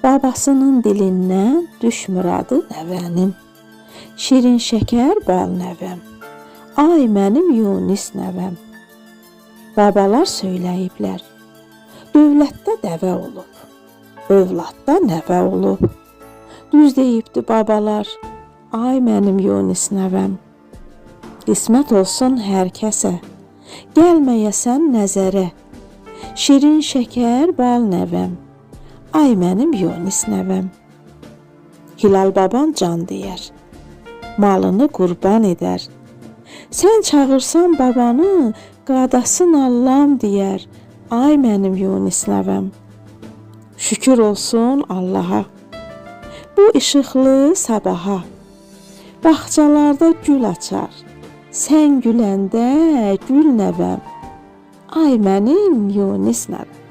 Babasının dilindən düşmür adı nəvənim. Şirin şəkər bal nəvəm. Ay mənim Yunis nəvəm. Babalar söyləyiblər. Dövlətdə dəvə olub, övladda nəvə olub. Düz deyibdi babalar. Ay mənim Yunis nəvəm. Qismət olsun hər kəsə, gəlməyəsən nəzərə. Şirin şəkər bal nəvəm. Ay mənim Yunis nəvəm. Hilal baban can deyər, malını qurban edər. Sən çağırsan babanı, qadasın Allahım deyər. Ay mənim Yunis nəvəm. Şükür olsun Allaha, bu işıqlı sabaha. Bağçalarda gül açar, sən güləndə gül nəvəm. Ay mənim Yunis nəvəm.